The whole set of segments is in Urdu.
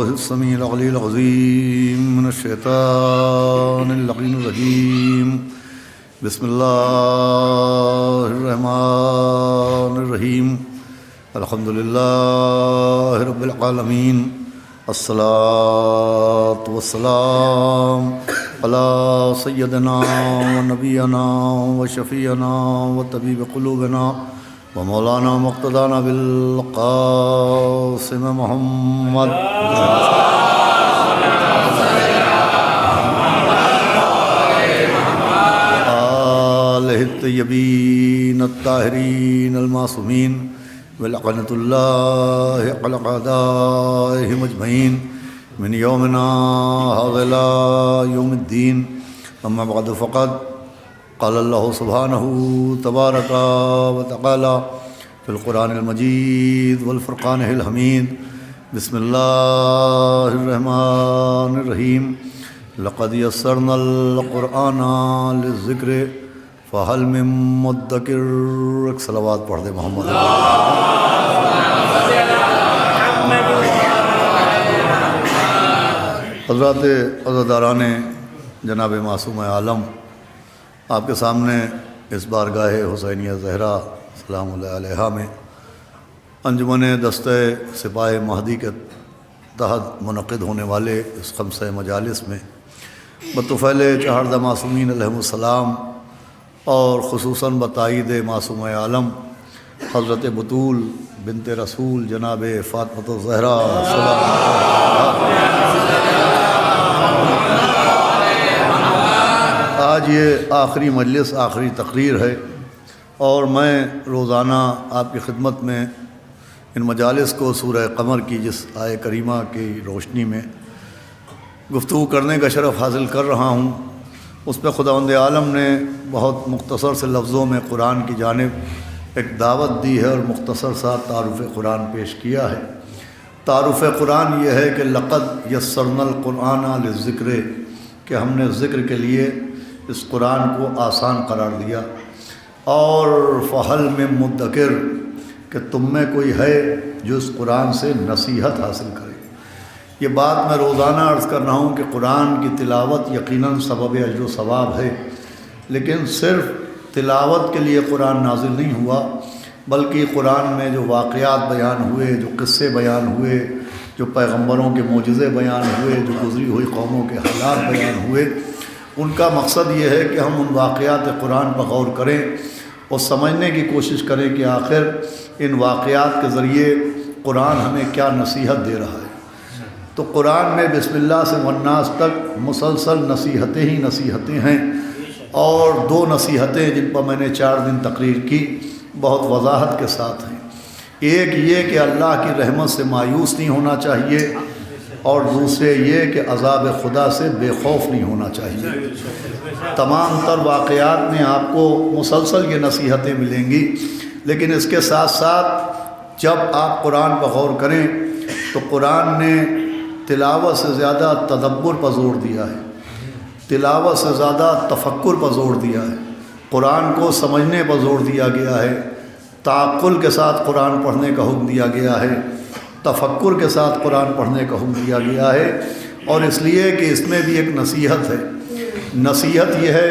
بالله السميع العلي العظيم من الشيطان اللعين الرجيم. بسم الله الرحمن الرحيم. الحمد لله رب العالمين. الصلاة والسلام على سيدنا ونبينا وشفيعنا وطبيب قلوبنا ومولانا مقتدانا بالقاسم محمد آلہ الطیبین الطاہرین المعصومین ولعنۃ اللہ علی اعدائہم اجمعین من یومنا ھذا الی یوم الدین. اما بعد فقد قال اللہ سبحانہ تبارک و تعالی فی القرآن المجید والفرقان الحمید. بسم اللہ الرحمن الرحیم. لقد یسرنا القرآن للذکر فہل من مدکر. صلوات پڑھ دے محمد. حضرات عزاداران جناب معصوم عالم، آپ کے سامنے اس بارگاہ حسینیہ زہرا سلام اللہ علیہا میں انجمن دستہ سپاہ مہدی کے تحت منعقد ہونے والے اس خمسہ مجالس میں بطفیل چہاردہ معصومین علیہم السلام اور خصوصاً بتائید معصوم عالم حضرت بطول بنت رسول جناب فاطمۃ الزہرا سلام آج یہ آخری مجلس، آخری تقریر ہے، اور میں روزانہ آپ کی خدمت میں ان مجالس کو سورہ قمر کی جس آیہ کریمہ کی روشنی میں گفتگو کرنے کا شرف حاصل کر رہا ہوں. اس پہ خداوند عالم نے بہت مختصر سے لفظوں میں قرآن کی جانب ایک دعوت دی ہے اور مختصر سا تعارف قرآن پیش کیا ہے. تعارف قرآن یہ ہے کہ لقد یسرنا القرآن للذکر، کہ ہم نے ذکر کے لیے اس قرآن کو آسان قرار دیا. اور فہل میں مدکر، کہ تم میں کوئی ہے جو اس قرآن سے نصیحت حاصل کرے. یہ بات میں روزانہ عرض کر رہا ہوں کہ قرآن کی تلاوت یقیناً سبب اجر و ثواب ہے، لیکن صرف تلاوت کے لیے قرآن نازل نہیں ہوا، بلکہ قرآن میں جو واقعات بیان ہوئے، جو قصے بیان ہوئے، جو پیغمبروں کے معجزے بیان ہوئے، جو گزری ہوئی قوموں کے حالات بیان ہوئے، ان کا مقصد یہ ہے کہ ہم ان واقعات قرآن پر غور کریں اور سمجھنے کی کوشش کریں کہ آخر ان واقعات کے ذریعے قرآن ہمیں کیا نصیحت دے رہا ہے. تو قرآن میں بسم اللہ سے والناس تک مسلسل نصیحتیں ہی نصیحتیں ہیں، اور دو نصیحتیں جن پر میں نے 4 دن تقریر کی بہت وضاحت کے ساتھ ہیں. ایک یہ کہ اللہ کی رحمت سے مایوس نہیں ہونا چاہیے، اور دوسرے یہ کہ عذاب خدا سے بے خوف نہیں ہونا چاہیے. تمام تر واقعات میں آپ کو مسلسل یہ نصیحتیں ملیں گی، لیکن اس کے ساتھ ساتھ جب آپ قرآن پر غور کریں تو قرآن نے تلاوت سے زیادہ تدبر پر زور دیا ہے، تلاوت سے زیادہ تفکر پر زور دیا ہے، قرآن کو سمجھنے پر زور دیا گیا ہے، تعقل کے ساتھ قرآن پڑھنے کا حکم دیا گیا ہے، تفکر کے ساتھ قرآن پڑھنے کا حکم دیا گیا ہے. اور اس لیے کہ اس میں بھی ایک نصیحت ہے. نصیحت یہ ہے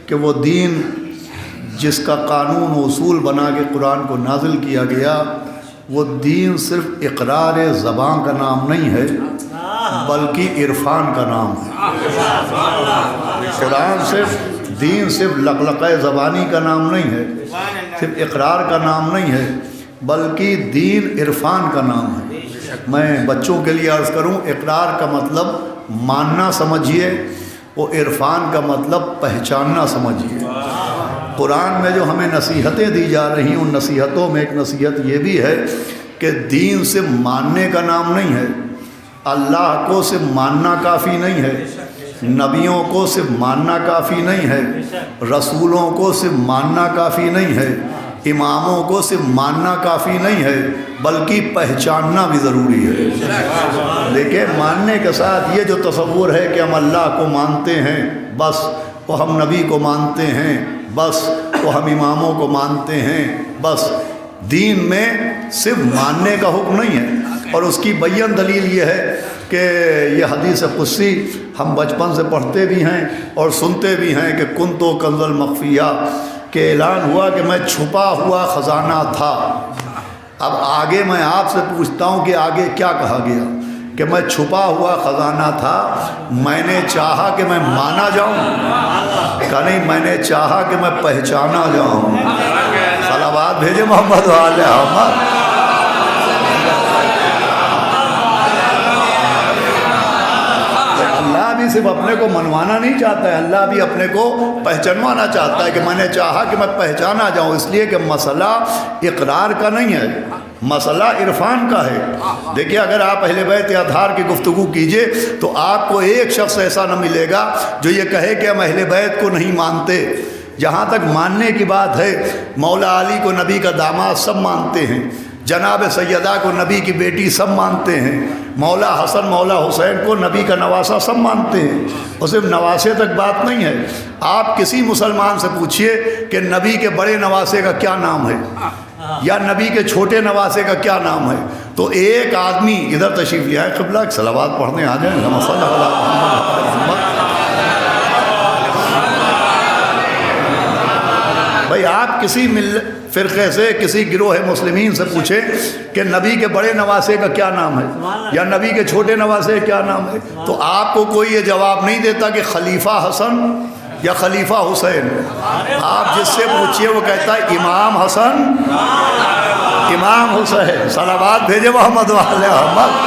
کہ وہ دین جس کا قانون و اصول بنا کے قرآن کو نازل کیا گیا، وہ دین صرف اقرار زبان کا نام نہیں ہے بلکہ عرفان کا نام ہے. قرآن دین صرف لقلقہ زبانی کا نام نہیں ہے، صرف اقرار کا نام نہیں ہے، بلکہ دین عرفان کا نام ہے. میں بچوں کے لیے عرض کروں، اقرار کا مطلب ماننا سمجھیے، وہ عرفان کا مطلب پہچاننا سمجھیے. قرآن میں جو ہمیں نصیحتیں دی جا رہی ہیں، ان نصیحتوں میں ایک نصیحت یہ بھی ہے کہ دین سے ماننے کا نام نہیں ہے. اللہ کو صرف ماننا کافی نہیں ہے، نبیوں کو صرف ماننا کافی نہیں ہے، رسولوں کو صرف ماننا کافی نہیں ہے، اماموں کو صرف ماننا کافی نہیں ہے، بلکہ پہچاننا بھی ضروری ہے. لیکن ماننے کے ساتھ یہ جو تصور ہے کہ ہم اللہ کو مانتے ہیں بس، وہ ہم نبی کو مانتے ہیں بس، وہ ہم اماموں کو مانتے ہیں بس، دین میں صرف ماننے کا حکم نہیں ہے. اور اس کی بیان دلیل یہ ہے کہ یہ حدیث قدسی ہم بچپن سے پڑھتے بھی ہیں اور سنتے بھی ہیں کہ کن تو کنز المخفیہ، کہ اعلان ہوا کہ میں چھپا ہوا خزانہ تھا۔ اب آگے میں آپ سے پوچھتا ہوں کہ آگے کیا کہا گیا؟ کہ میں چھپا ہوا خزانہ تھا، میں نے چاہا کہ میں مانا جاؤں، کہ نہیں میں نے چاہا کہ میں پہچانا جاؤں۔ صلوات بھیجے محمد وآل محمد۔ اللہ بھی صرف اپنے کو منوانا نہیں چاہتا ہے، اللہ بھی اپنے کو پہچانوانا چاہتا ہے کہ میں نے چاہا کہ میں پہچانا جاؤں، اس لیے کہ مسئلہ اقرار کا نہیں ہے، مسئلہ عرفان کا ہے۔ دیکھیے اگر آپ اہل بیت اطہار کی گفتگو کیجئے تو آپ کو ایک شخص ایسا نہ ملے گا جو یہ کہے کہ ہم اہل بیت کو نہیں مانتے۔ جہاں تک ماننے کی بات ہے، مولا علی کو نبی کا داماد سب مانتے ہیں، جناب سیدہ کو نبی کی بیٹی سب مانتے ہیں، مولا حسن مولا حسین کو نبی کا نواسہ سب مانتے ہیں، اور صرف نواسے تک بات نہیں ہے۔ آپ کسی مسلمان سے پوچھئے کہ نبی کے بڑے نواسے کا کیا نام ہے یا نبی کے چھوٹے نواسے کا کیا نام ہے، تو ایک آدمی ادھر تشریف لے آئے، قبلہ صلوات پڑھنے آ جائیں۔ بھائی آپ کسی فرقے سے، کسی گروہ مسلمین سے پوچھیں کہ نبی کے بڑے نواسے کا کیا نام ہے یا نبی کے چھوٹے نواسے کا کیا نام ہے، تو آپ کو کوئی یہ جواب نہیں دیتا کہ خلیفہ حسن یا خلیفہ حسین۔ آپ جس سے پوچھئے وہ کہتا ہے امام حسن امام حسین۔ صلوات بھیجے محمد وآل محمد۔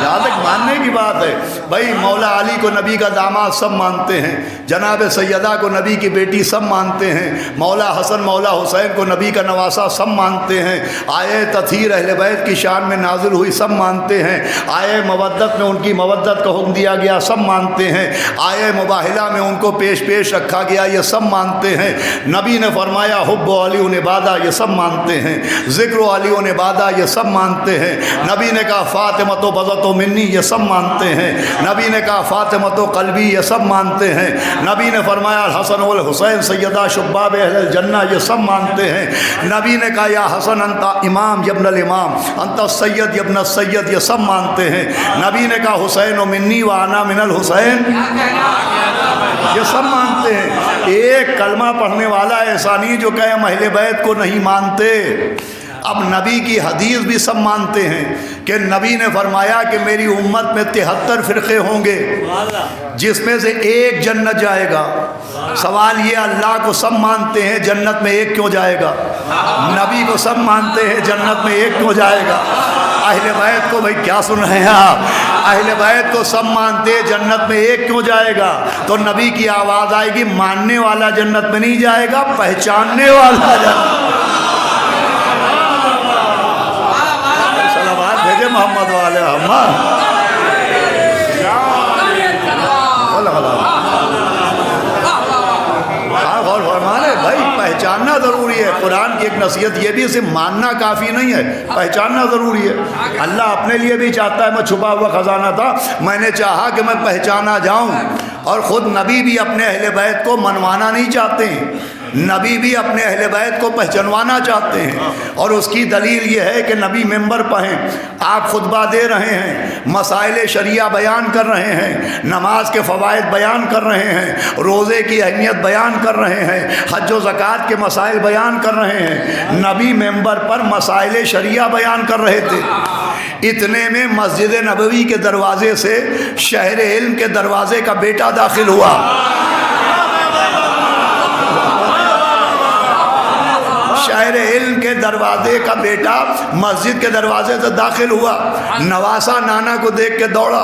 جہاں تک ماننے کی بات ہے، بھائی مولا علی کو نبی کا داماد سب مانتے ہیں، جناب سیدہ کو نبی کی بیٹی سب مانتے ہیں، مولا حسن مولا حسین کو نبی کا نواسہ سب مانتے ہیں، آیے تطہیر اہل بیت کی شان میں نازل ہوئی سب مانتے ہیں، آیے مودت میں ان کی مودت کا حکم دیا گیا سب مانتے ہیں، آیے مباہلہ میں ان کو پیش رکھا گیا یہ سب مانتے ہیں، نبی نے فرمایا حب علی عبادہ یہ سب مانتے ہیں، ذکر علی عبادہ یہ سب مانتے ہیں، نبی نے کہا فاطمۃ بضعۃ منی یہ سب مانتے ہیں، نبی نے کہا فاطمۃ قلبی یہ سب مانتے ہیں، نبی نے فرمایا الحسن والحسین سیدہ شباب اہل الجنہ یہ سب مانتے ہیں، نبی نے کہا یا حسن انت امام یبن الامام انت السید یبن السید یہ سب مانتے ہیں، نبی نے کہا حسین منی وانا من الحسین یہ سب مانتے ہیں۔ ایک کلمہ پڑھنے والا ایسا نہیں جو کہے ہم اہل بیت کو نہیں مانتے۔ اب نبی کی حدیث بھی سب مانتے ہیں کہ نبی نے فرمایا کہ میری امت میں 73 فرقے ہوں گے جس میں سے ایک جنت جائے گا۔ سوال یہ اللہ کو سب مانتے ہیں جنت میں ایک کیوں جائے گا؟ نبی کو سب مانتے ہیں جنت میں ایک کیوں جائے گا؟ اہل بیت کو بھائی کیا سن رہے ہیں آپ؟ اہل بیت کو سب مانتے ہیں جنت میں ایک کیوں جائے گا؟ تو نبی کی آواز آئے گی ماننے والا جنت میں نہیں جائے گا، پہچاننے والا جنت۔ محمد والے غور فرمانے بھائی پہچاننا ضروری ہے۔ قرآن کی ایک نصیحت یہ بھی صرف ماننا کافی نہیں ہے، پہچاننا ضروری ہے۔ اللہ اپنے لیے بھی چاہتا ہے میں چھپا ہوا خزانہ تھا، میں نے چاہا کہ میں پہچانا جاؤں، اور خود نبی بھی اپنے اہل بیت کو منوانا نہیں چاہتے ہیں، نبی بھی اپنے اہل بیت کو پہچانوانا چاہتے ہیں، اور اس کی دلیل یہ ہے کہ نبی ممبر پہ ہیں، آپ خطبہ دے رہے ہیں، مسائل شریعہ بیان کر رہے ہیں، نماز کے فوائد بیان کر رہے ہیں، روزے کی اہمیت بیان کر رہے ہیں، حج و زکوٰۃ کے مسائل بیان کر رہے ہیں۔ نبی ممبر پر مسائل شریعہ بیان کر رہے تھے، اتنے میں مسجد نبوی کے دروازے سے شہر علم کے دروازے کا بیٹا داخل ہوا۔ شہر علم کے دروازے کا بیٹا مسجد کے دروازے سے داخل ہوا، نواسہ نانا کو دیکھ کے دوڑا،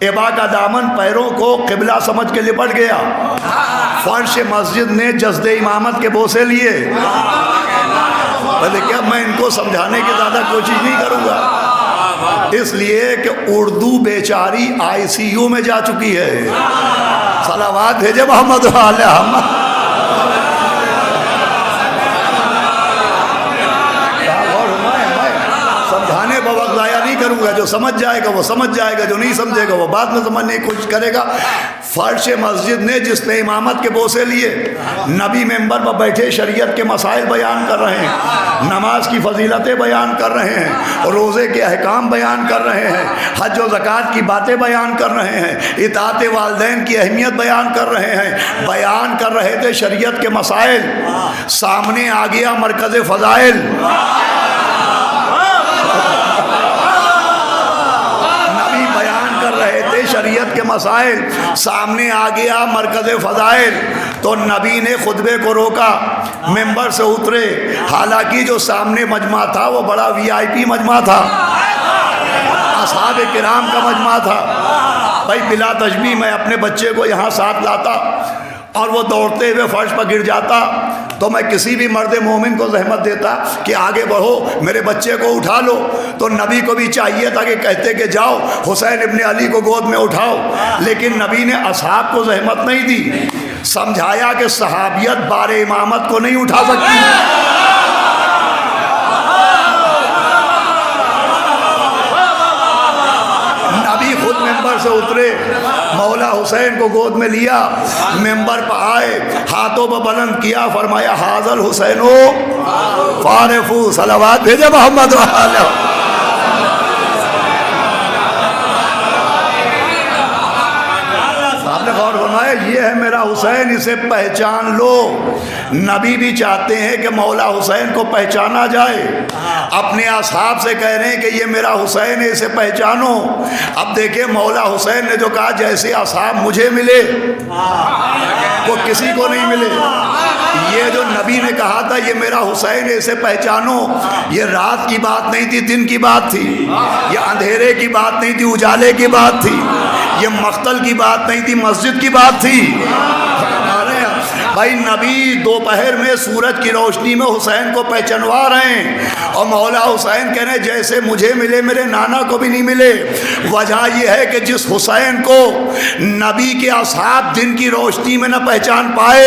ابا کا دامن پیروں کو قبلہ سمجھ کے لپٹ گیا، فرش مسجد نے جسد امامت کے بوسے لیے۔ کیا میں ان کو سمجھانے کی زیادہ کوشش نہیں کروں گا، اس لیے کہ اردو بیچاری ICU میں جا چکی ہے۔ صلوات بھیجے محمد وآل محمد۔ سمجھانے بوقت ضائع نہیں کروں کروں گا، جو سمجھ جائے گا وہ سمجھ جائے گا، جو نہیں سمجھے گا وہ بعد میں سمجھنے کی کوشش کرے گا۔ فرش مسجد نے جس نے امامت کے بوسے لیے، نبی ممبر پر بیٹھے شریعت کے مسائل بیان کر رہے ہیں، نماز کی فضیلتیں بیان کر رہے ہیں، روزے کے احکام بیان کر رہے ہیں، حج و زکوٰۃ کی باتیں بیان کر رہے ہیں، اطاعت والدین کی اہمیت بیان کر رہے ہیں، بیان کر رہے تھے شریعت کے مسائل، سامنے آ گیا مرکز فضائل، نبی بیان کر رہے تھے شریعت کے مسائل، سامنے آ گیا مرکز فضائل، تو نبی نے خطبے کو روکا، ممبر سے اترے، حالانکہ جو سامنے مجمع تھا وہ بڑا وی آئی پی مجمع تھا، اصحاب کرام کا مجمع تھا۔ بھائی بلا تشبیہ میں اپنے بچے کو یہاں ساتھ لاتا اور وہ دوڑتے ہوئے فرش پر گر جاتا تو میں کسی بھی مرد مومن کو زحمت دیتا کہ آگے بڑھو، میرے بچے کو اٹھا لو، تو نبی کو بھی چاہیے تھا کہ کہتے کہ جاؤ حسین ابن علی کو گود میں اٹھاؤ، لیکن نبی نے اصحاب کو زحمت نہیں دی، سمجھایا کہ صحابیت بار امامت کو نہیں اٹھا سکتی۔ نبی خود ممبر سے اترے، مولا حسین کو گود میں لیا، ممبر پر آئے، ہاتھوں پر بلند کیا، فرمایا حاضر حسینو فارفو، صلوات بھیجے محمد علیہ۔ آپ نے غور فرمایا یہ ہے میرا حسین، اسے پہچان لو۔ نبی بھی چاہتے ہیں کہ مولا حسین کو پہچانا جائے، اپنے اصحاب سے کہہ رہے ہیں کہ یہ میرا حسین ہے، اسے پہچانو۔ اب دیکھیں مولا حسین نے جو کہا جیسے اصحاب مجھے ملے وہ کسی کو نہیں ملے، یہ جو نبی نے کہا تھا یہ میرا حسین ہے اسے پہچانو، یہ رات کی بات نہیں تھی، دن کی بات تھی، یہ اندھیرے کی بات نہیں تھی، اجالے کی بات تھی، یہ مقتل کی بات نہیں تھی، مسجد کی بات تھی۔ بھائی نبی دوپہر میں سورج کی روشنی میں حسین کو پہچانوا رہے ہیں، اور مولا حسین کہہ رہے ہیں جیسے مجھے ملے میرے نانا کو بھی نہیں ملے۔ وجہ یہ ہے کہ جس حسین کو نبی کے اصحاب دن کی روشنی میں نہ پہچان پائے،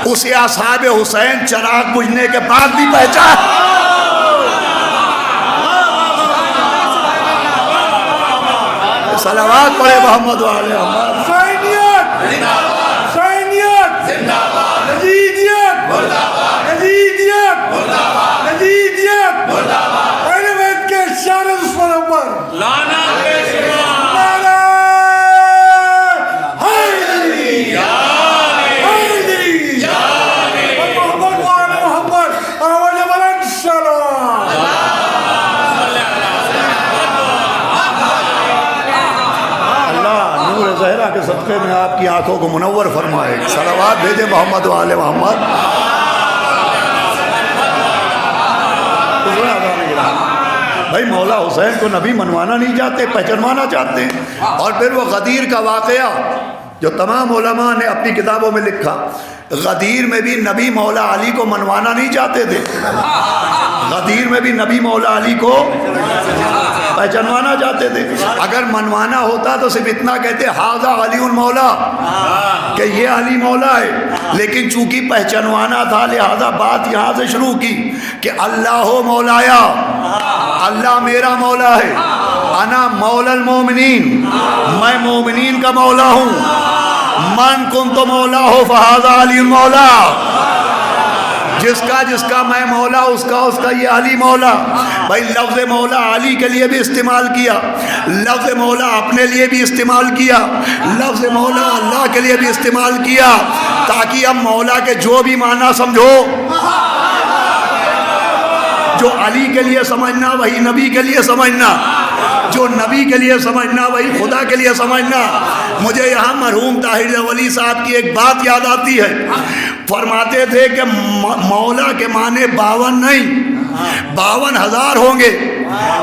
اسے اصحاب حسین چراغ بجھنے کے بعد بھی پہچان۔ صلوات پڑھے محمد والے محمد۔ کے صدقے میں آپ کی آنکھوں کو منور فرمائے، صلوات بھیجے محمد والے محمد۔ بھائی مولا حسین کو نبی منوانا نہیں چاہتے، پہچانوانا چاہتے ہیں۔ اور پھر وہ غدیر کا واقعہ جو تمام علماء نے اپنی کتابوں میں لکھا، غدیر میں بھی نبی مولا علی کو منوانا نہیں چاہتے تھے، غدیر میں بھی نبی مولا علی کو پہچانوانا چاہتے تھے۔ اگر منوانا ہوتا تو صرف اتنا کہتے ھذا علی مولا، کہ یہ علی مولا ہے، لیکن چونکہ پہچانوانا تھا لہذا بات یہاں سے شروع کی کہ اللہ مولایا، اللہ میرا مولا ہے، انا مولا المومنین، میں مومنین کا مولا ہوں، من کنت مولا ہو فھذا علی مولا، جس کا میں مولا اس کا یہ علی مولا۔ بھائی لفظ مولا علی کے لیے بھی استعمال کیا، لفظ مولا اپنے لیے بھی استعمال کیا، لفظ مولا اللہ کے لیے بھی استعمال کیا، تاکہ اب مولا کے جو بھی معنی سمجھو، جو علی کے لیے سمجھنا وہی نبی کے لیے سمجھنا، جو نبی کے لیے سمجھنا وہی خدا کے لیے سمجھنا۔ مجھے یہاں مرحوم طاہر ولی صاحب کی ایک بات یاد آتی ہے، فرماتے تھے کہ مولا کے معنی 52 نہیں 52,000 ہوں گے۔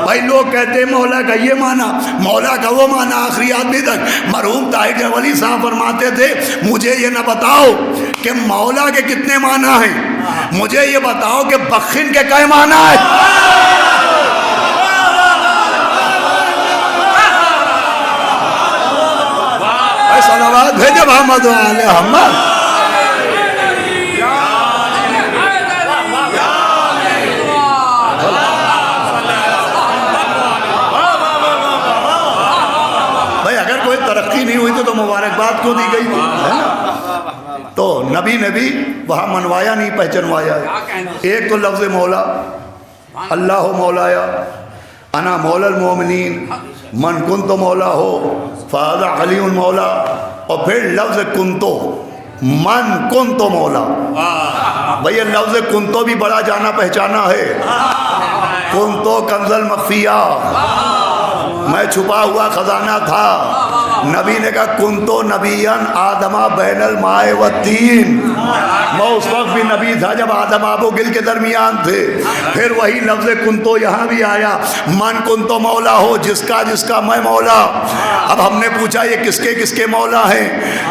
بھائی لوگ کہتے ہیں مولا کا یہ معنی، مولا کا وہ معنی، آخری آدمی تک۔ مرحوم طاہر ولی صاحب فرماتے تھے مجھے یہ نہ بتاؤ کہ مولا کے کتنے معنی ہیں، مجھے یہ بتاؤ کہ بخشن کے کئے معنی ہیں۔ صلوات بھیجے محمد والے محمد۔ تو مبارکباد کیوں دی گئی تھی، ہے نا؟ تو نبی نے بھی وہاں منوایا نہیں پہچنوایا ہے۔ ایک تو لفظ مولا، اللہ مولایا انا مولا المومنین من کنتو مولا ہو فہذا علی مولا، اور پھر لفظ کنتو من کنتو مولا۔ بھئی لفظ کنتو بھی بڑا جانا پہچانا ہے۔ کنتو کنز المخفیہ، میں چھپا ہوا خزانہ تھا۔ نبی نے کہا کنتو نبیًا آدمہ بین الماء والتین، میں اس وقت بھی نبی تھا جب آدم آب و گل کے درمیان تھے۔ پھر وہی لفظ کنتو یہاں بھی آیا، من کنتو مولا ہو، جس کا میں مولا۔ اب ہم نے پوچھا یہ کس کے مولا ہیں؟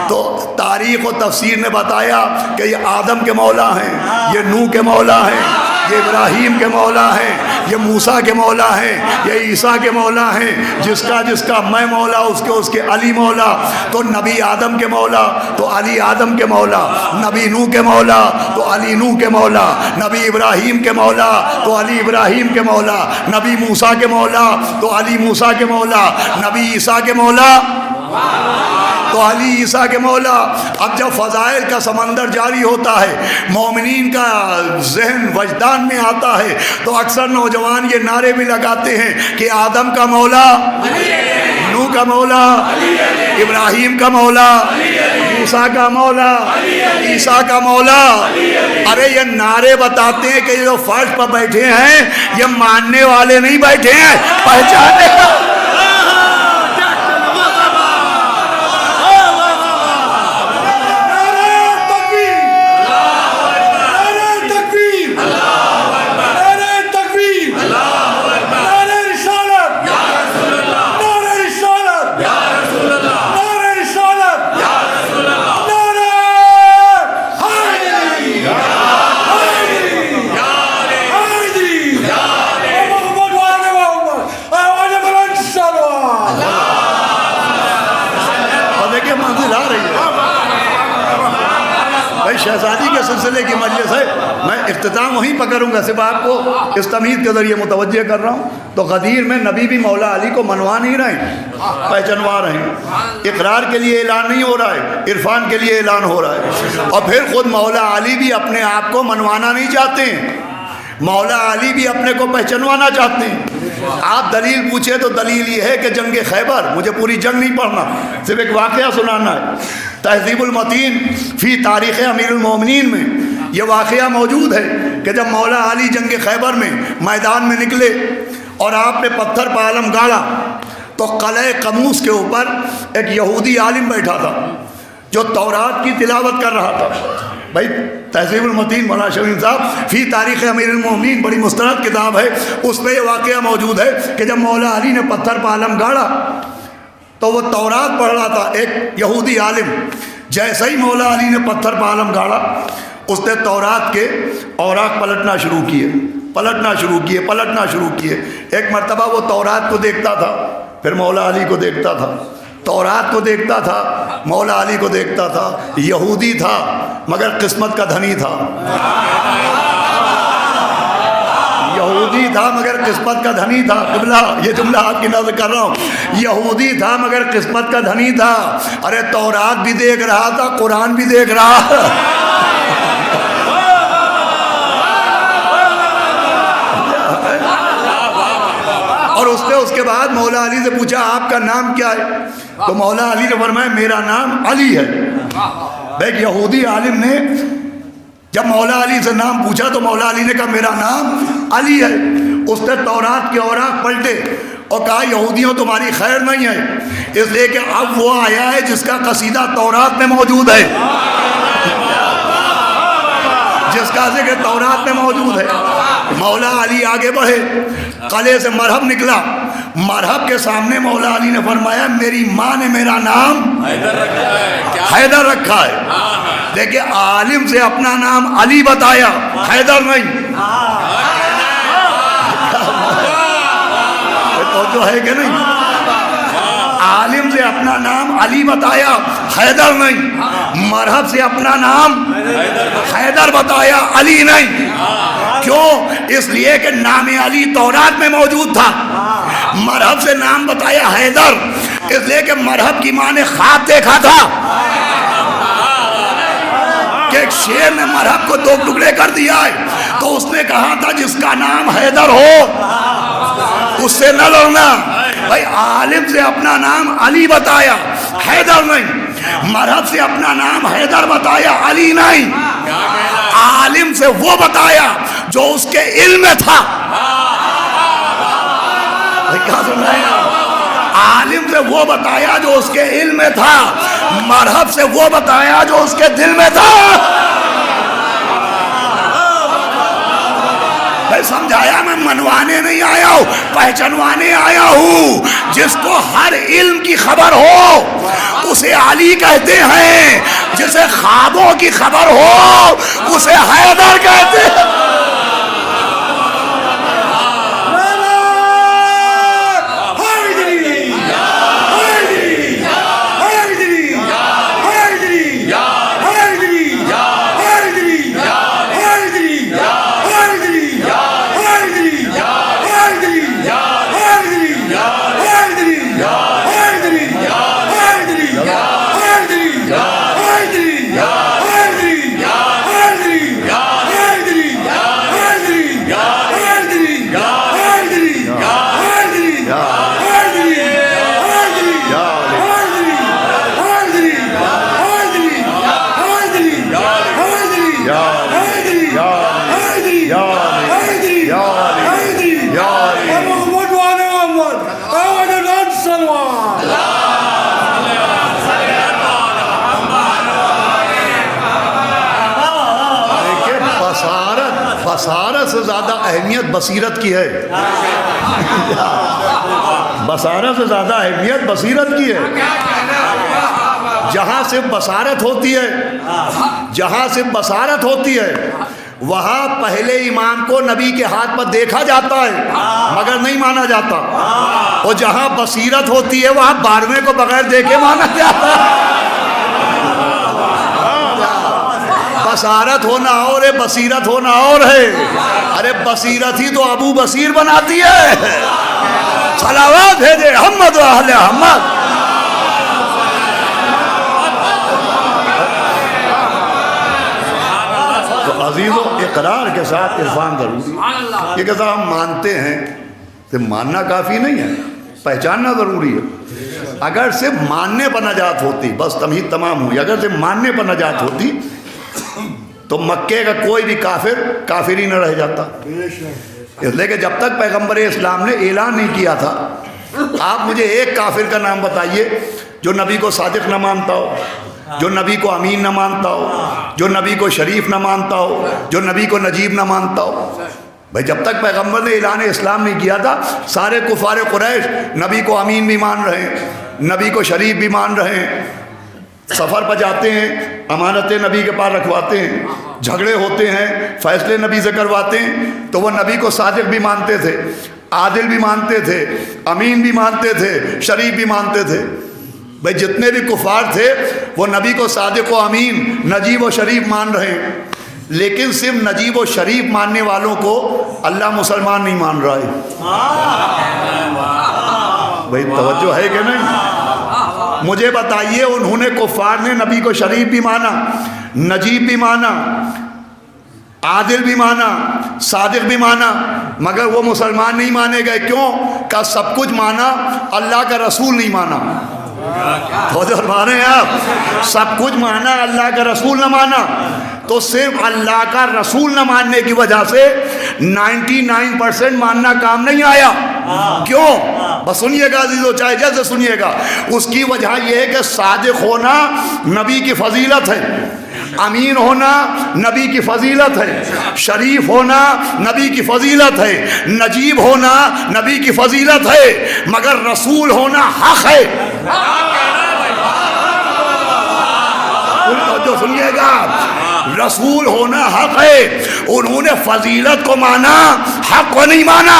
تو تاریخ و تفسیر نے بتایا کہ یہ آدم کے مولا ہیں، یہ نوح کے مولا ہیں، یہ ابراہیم کے مولا ہیں، یہ موسیٰ کے مولا ہیں، یہ عیسیٰ کے مولا ہیں۔ جس کا میں مولا، اس کے علی مولا۔ تو نبی آدم کے مولا تو علی آدم کے مولا، نبی نوح کے مولا تو علی نوح کے مولا، نبی ابراہیم کے مولا تو علی ابراہیم کے مولا، نبی موسیٰ کے مولا تو علی موسیٰ کے مولا، نبی عیسیٰ کے مولا تو علی عیسیٰ کے مولا۔ اب جب فضائل کا سمندر جاری ہوتا ہے، مومنین کا ذہن وجدان میں آتا ہے، تو اکثر نوجوان یہ نعرے بھی لگاتے ہیں کہ آدم کا مولا، نوح کا مولا، ابراہیم کا مولا، موسیٰ کا مولا، عیسیٰ کا مولا۔ ارے یہ نعرے بتاتے ہیں کہ یہ جو فرش پر بیٹھے ہیں یہ ماننے والے نہیں بیٹھے ہیں، پہچانے شہزادی کے سلسلے کی مجلس ہے، میں اختتام وہیں پکڑوں گا، صرف آپ کو اس تمہید کے ذریعے متوجہ کر رہا ہوں۔ تو غدیر میں نبی بھی مولا علی کو منوا نہیں رہے ہیں، پہچنوا رہے ہیں۔ اقرار کے لیے اعلان نہیں ہو رہا ہے، عرفان کے لیے اعلان ہو رہا ہے۔ اور پھر خود مولا علی بھی اپنے آپ کو منوانا نہیں چاہتے ہیں، مولا علی بھی اپنے کو پہچنوانا چاہتے ہیں۔ آپ دلیل پوچھے تو دلیل یہ ہے کہ جنگ خیبر، مجھے پوری جنگ نہیں پڑھنا، صرف ایک واقعہ سنانا ہے۔ تہذیب المتین فی تاریخ امیر المومنین میں یہ واقعہ موجود ہے کہ جب مولا علی جنگ خیبر میں میدان میں نکلے اور آپ نے پتھر پہ علم گاڑا، تو قلعہ قموس کے اوپر ایک یہودی عالم بیٹھا تھا جو تورات کی تلاوت کر رہا تھا۔ بھائی تہذیب المتین مولانا شمیم صاحب فی تاریخ امیر المومنین بڑی مستند کتاب ہے، اس میں یہ واقعہ موجود ہے کہ جب مولا علی نے پتھر پہ علم گاڑا تو وہ تورات پڑھ رہا تھا، ایک یہودی عالم۔ جیسے ہی مولا علی نے پتھر پہ علم گاڑا، اس نے تورات کے اوراق پلٹنا شروع کیے۔ ایک مرتبہ وہ تورات کو دیکھتا تھا، پھر مولا علی کو دیکھتا تھا، تورات کو دیکھتا تھا، مولا علی کو دیکھتا تھا۔ یہودی تھا مگر قسمت کا دھنی تھا، یہودی تھا مگر قسمت کا دھنی تھا۔ قبلہ یہ جملہ آپ کی نظر کر رہا ہوں، یہودی تھا مگر قسمت کا دھنی تھا۔ ارے تورات بھی دیکھ رہا تھا، قرآن بھی دیکھ رہا۔ اور اس نے اس کے بعد مولا علی سے پوچھا آپ کا نام کیا ہے؟ تو مولا علی نے فرمایا میرا نام علی ہے۔ ایک یہودی عالم نے جب مولا علی سے نام پوچھا تو مولا علی نے کہا میرا نام علی ہے۔ اس نے تورات کے اوراق پلٹے اور کہا یہودیوں تمہاری خیر نہیں ہے، اس لیے کہ اب وہ آیا ہے جس کا قصیدہ تورات میں موجود ہے، جس کا ذکر تورات میں موجود ہے۔ مولا علی آگے بڑھے، قلعے سے مرحب نکلا، مرحب کے سامنے مولا علی نے فرمایا میری ماں نے میرا نام حیدر رکھا ہے۔ دیکھیں عالم سے اپنا نام علی بتایا، حیدر نہیں۔ تو ہے کہ نہیں، عالم سے اپنا نام علی بتایا، حیدر نہیں۔ مرحب سے اپنا نام حیدر بتایا، علی نہیں۔ کیوں؟ اس لیے کہ نام علی تورات میں موجود تھا۔ مرحب سے نام بتایا حیدر، اس لیے کہ مرحب کی ماں نے خواب دیکھا تھا کہ ایک شیر نے مرحب کو 2 ٹکڑے کر دیا ہے، تو اس نے کہا تھا جس کا نام حیدر ہو اس سے نہ لڑنا۔ بھائی عالم سے اپنا نام علی بتایا، حیدر نہیں، مرحب سے اپنا نام حیدر بتایا، علی نہیں۔ عالم سے وہ بتایا جو اس کے علم میں تھا۔ کیا سن رہے ہیں؟ عالم سے وہ بتایا جو اس کے علم میں تھا، مرحب سے وہ بتایا جو اس کے دل میں تھا۔ میں سمجھایا، میں منوانے نہیں آیا ہوں، پہچانوانے آیا ہوں۔ جس کو ہر علم کی خبر ہو اسے علی کہتے ہیں، جسے خوابوں کی خبر ہو اسے حیدر کہتے ہیں۔ بصارت سے زیادہ اہمیت بصیرت کی ہے۔ بصارت سے زیادہ اہمیت بصیرت کی ہے۔ جہاں صرف بصارت ہوتی ہے، جہاں صرف بصارت ہوتی ہے وہاں پہلے امام کو نبی کے ہاتھ پر دیکھا جاتا ہے مگر نہیں مانا جاتا، اور جہاں بصیرت ہوتی ہے وہاں 12ویں کو بغیر دیکھے مانا جاتا ہے۔ بصارت ہونا اور ہے، بصیرت ہونا اور ہے۔ ارے بصیرت ہی تو ابو بصیر بناتی ہے۔ صلوات بھیجے محمد و اہل محمد۔ تو عزیزو اقرار کے ساتھ عرفان ضروری ہے۔ یہ کہتا ہم مانتے ہیں تو ماننا کافی نہیں ہے، پہچاننا ضروری ہے۔ اگر صرف ماننے پر نجات ہوتی، بس تمہید تمام ہوئی، اگر صرف ماننے پر نجات ہوتی تو مکے کا کوئی بھی کافر ہی نہ رہ جاتا۔ اس لیے کہ جب تک پیغمبر اسلام نے اعلان نہیں کیا تھا، آپ مجھے ایک کافر کا نام بتائیے جو نبی کو صادق نہ مانتا ہو، جو نبی کو امین نہ مانتا ہو، جو نبی کو شریف نہ مانتا ہو، جو نبی کو نجیب نہ مانتا ہو۔ بھائی جب تک پیغمبر نے اعلان اسلام نہیں کیا تھا، سارے کفار قریش نبی کو امین بھی مان رہے ہیں، نبی کو شریف بھی مان رہے ہیں، سفر پر جاتے ہیں امانتیں نبی کے پاس رکھواتے ہیں، جھگڑے ہوتے ہیں فیصلے نبی سے کرواتے ہیں، تو وہ نبی کو صادق بھی مانتے تھے، عادل بھی مانتے تھے، امین بھی مانتے تھے، شریف بھی مانتے تھے۔ بھئی جتنے بھی کفار تھے وہ نبی کو صادق و امین، نجیب و شریف مان رہے ہیں، لیکن صرف نجیب و شریف ماننے والوں کو اللہ مسلمان نہیں مان رہا ہے۔ بھئی توجہ ہے کہ نہیں؟ مجھے بتائیے، انہوں نے کفار نے نبی کو شریف بھی مانا، نجیب بھی مانا، عادل بھی مانا، صادق بھی مانا، مگر وہ مسلمان نہیں مانے گئے۔ کیوں؟ کہ سب کچھ مانا، اللہ کا رسول نہیں مانا۔ آپ سب کچھ مانا، اللہ کا رسول نہ مانا، تو صرف اللہ کا رسول نہ ماننے کی وجہ سے 99% ماننا کام نہیں آیا۔ کیوں؟ بس سنیے گا عزیزو، چاہے جیسے سنیے گا۔ اس کی وجہ یہ ہے کہ صادق ہونا نبی کی فضیلت ہے، امین ہونا نبی کی فضیلت ہے، شریف ہونا نبی کی فضیلت ہے، نجیب ہونا نبی کی فضیلت ہے، مگر رسول ہونا حق ہے۔ جو سنیے گا، رسول ہونا حق ہے۔ انہوں نے فضیلت کو مانا، حق کو نہیں مانا،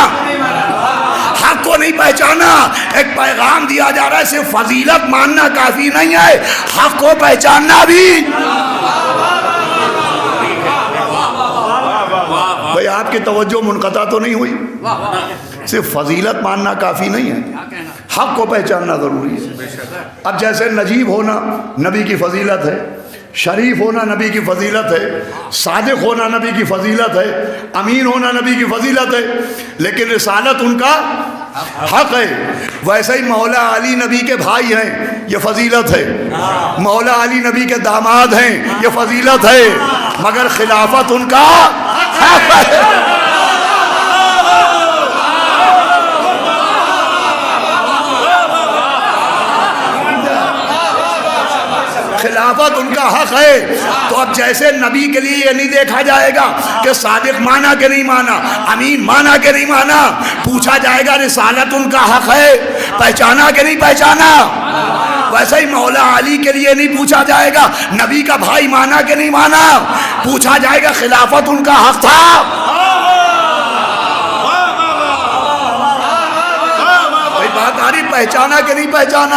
حق کو نہیں پہچانا۔ ایک پیغام دیا جا رہا ہے، صرف فضیلت ماننا کافی نہیں ہے، حق کو پہچاننا بھی۔ بھئی آپ کی توجہ منقطع تو نہیں ہوئی؟ صرف فضیلت ماننا کافی نہیں ہے، حق کو پہچاننا ضروری ہے۔ اب جیسے نجیب ہونا نبی کی فضیلت ہے، شریف ہونا نبی کی فضیلت ہے، صادق ہونا نبی کی فضیلت ہے، امین ہونا نبی کی فضیلت ہے، لیکن رسالت ان کا حق ہے۔ ویسے ہی مولا علی نبی کے بھائی ہیں، یہ فضیلت ہے، مولا علی نبی کے داماد ہیں، یہ فضیلت ہے، مگر خلافت ان کا حق ہے۔ خلافت ان کا حق ہے۔ تو اب جیسے نبی کے لیے یہ نہیں دیکھا جائے گا کہ صادق مانا کہ نہیں مانا، امین مانا کہ نہیں مانا، پوچھا جائے گا رسالت ان کا حق ہے، پہچانا کہ نہیں پہچانا۔ ویسے ہی مولا علی کے لیے نہیں پوچھا جائے گا نبی کا بھائی مانا کہ نہیں مانا، پوچھا جائے گا خلافت ان کا حق تھا۔ بات آ رہی، پہچانا کہ نہیں پہچانا۔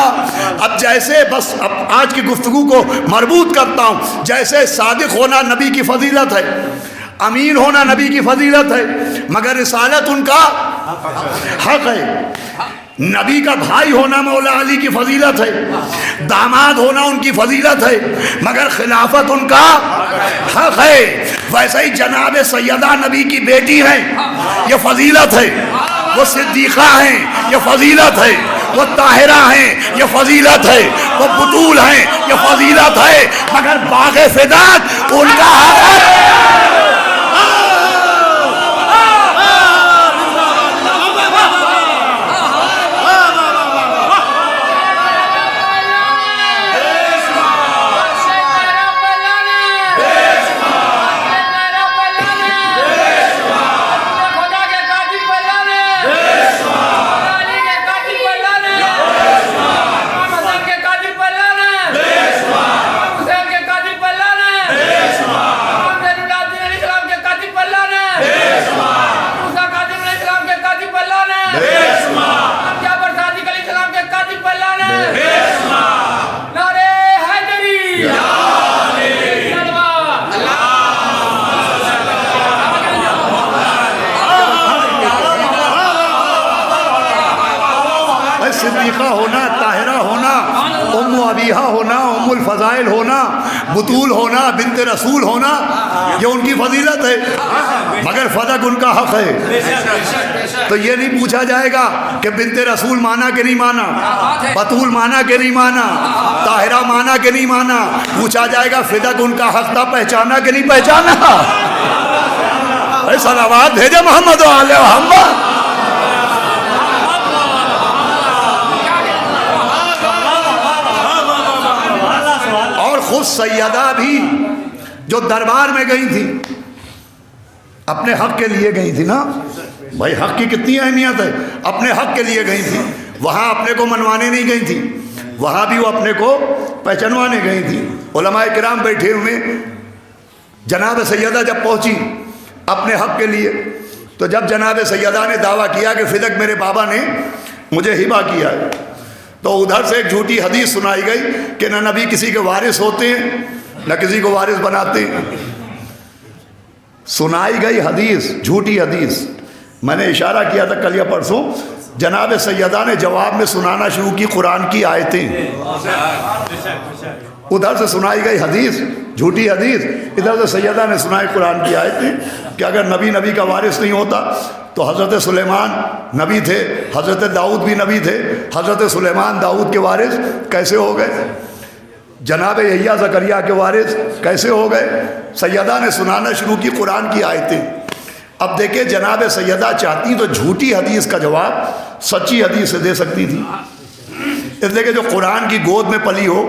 اب جیسے بس اب آج کی گفتگو کو مربوط کرتا ہوں، جیسے صادق ہونا نبی کی فضیلت ہے، امین ہونا نبی کی فضیلت ہے، مگر رسالت ان کا حق ہے۔ نبی کا بھائی ہونا مولا علی کی فضیلت ہے، داماد ہونا ان کی فضیلت ہے، مگر خلافت ان کا حق ہے۔ ویسے ہی جناب سیدہ نبی کی بیٹی ہیں، یہ فضیلت ہے، وہ صدیقہ ہیں، یہ فضیلت ہے، وہ طاہرہ ہیں، یہ فضیلت ہے، وہ بطول ہیں، یہ فضیلت ہے، مگر باغ فدات ان کا حق ہے۔ صدیقہ ہونا، طاہرہ ہونا، ام ابیہہ ہونا، ام الفضائل ہونا، بطول ہونا، بنت رسول ہونا، یہ ان کی فضیلت ہے، مگر فضل ان کا حق ہے۔ تو یہ نہیں پوچھا جائے گا کہ بنت رسول مانا کہ نہیں مانا، بطول مانا کہ نہیں مانا، طاہرہ مانا کہ نہیں مانا، پوچھا جائے گا فدق ان کا حق تھا، پہچانا کہ نہیں پہچانا۔ صلوات بھیجے محمد و آل محمد۔ خود سیدہ بھی جو دربار میں گئی تھی، اپنے حق کے لیے گئی تھی نا، بھائی حق کی کتنی اہمیت ہے، اپنے حق کے لیے گئی تھی، وہاں اپنے کو منوانے نہیں گئی تھی، وہاں بھی وہ اپنے کو پہچانوانے گئی تھی۔ علماء کرام بیٹھے ہوئے، جناب سیدہ جب پہنچی اپنے حق کے لیے، تو جب جناب سیدہ نے دعویٰ کیا کہ فدق میرے بابا نے مجھے ہبہ کیا ہے، تو ادھر سے ایک جھوٹی حدیث سنائی گئی کہ نہ نبی کسی کے وارث ہوتے ہیں نہ کسی کو وارث بناتے ہیں۔ سنائی گئی حدیث، جھوٹی حدیث، میں نے اشارہ کیا تھا کل یا پرسوں، جناب سیدہ نے جواب میں سنانا شروع کی قرآن کی آیتیں، ادھر سے سنائی گئی حدیث، جھوٹی حدیث، ادھر سے سیدہ نے سنائی قرآن کی آیتیں کہ اگر نبی کا وارث نہیں ہوتا تو حضرت سلیمان نبی تھے، حضرت داؤد بھی نبی تھے، حضرت سلیمان داؤد کے وارث کیسے ہو گئے، جناب یحییٰ زکریا کے وارث کیسے ہو گئے۔ سیدہ نے سنانا شروع کی قرآن کی آیتیں۔ اب دیکھیں جناب سیدہ چاہتی تو جھوٹی حدیث کا جواب سچی حدیث سے دے سکتی تھی، اس لیے کہ جو قرآن کی گود میں پلی ہو،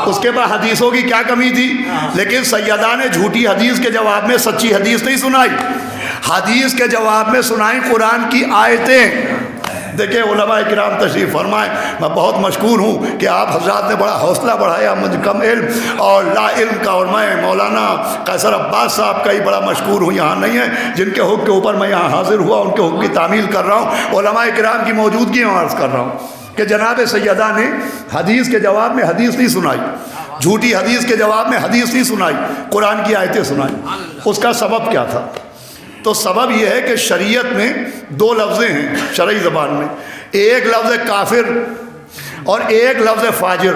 اس کے بعد حدیثوں کی کیا کمی تھی، لیکن سیدہ نے جھوٹی حدیث کے جواب میں سچی حدیث نہیں سنائی، حدیث کے جواب میں سنائی قرآن کی آیتیں۔ دیکھیں علماء کرام تشریف فرمائیں، میں بہت مشکور ہوں کہ آپ حضرات نے بڑا حوصلہ بڑھایا مجھ کم علم اور لا علم کا، اور میں مولانا قیصر عباس صاحب کا ہی بڑا مشکور ہوں، یہاں نہیں ہے، جن کے حکم کے اوپر میں یہاں حاضر ہوا، ان کے حکم کی تعمیل کر رہا ہوں، علماء کرام کی موجودگی میں عرض کر رہا ہوں کہ جناب سیدہ نے حدیث کے جواب میں حدیث نہیں سنائی، جھوٹی حدیث کے جواب میں حدیث نہیں سنائی، قرآن کی آیتیں سنائی۔ اس کا سبب کیا تھا؟ تو سبب یہ ہے کہ شریعت میں دو لفظیں ہیں شرعی زبان میں، ایک لفظ کافر اور ایک لفظ فاجر.